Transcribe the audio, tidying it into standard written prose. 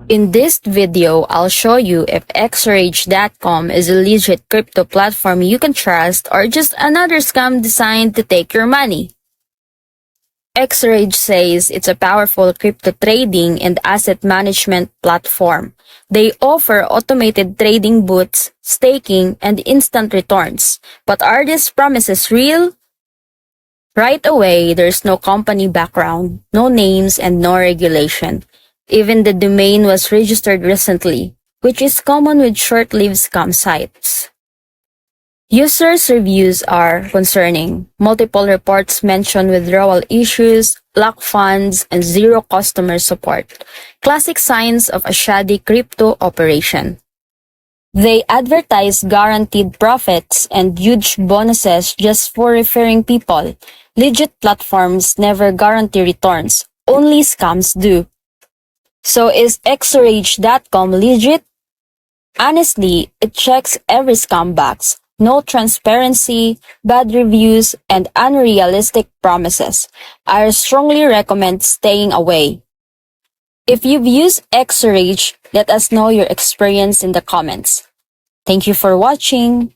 In this video, I'll show you if Exorage.com is a legit crypto platform you can trust or just another scam designed to take your money. Exorage says it's a powerful crypto trading and asset management platform. They offer automated trading booths, staking, and instant returns. But are these promises real? Right away, there's no company background, no names, and no regulation. Even the domain was registered recently, which is common with short-lived scam sites. Users' reviews are concerning. Multiple reports mention withdrawal issues, locked funds, and zero customer support. Classic signs of a shady crypto operation. They advertise guaranteed profits and huge bonuses just for referring people. Legit platforms never guarantee returns. Only scams do. So is Exorage.com legit? Honestly, it checks every scam box. No transparency, bad reviews, and unrealistic promises. I strongly recommend staying away. If you've used Exorage, let us know your experience in the comments. Thank you for watching.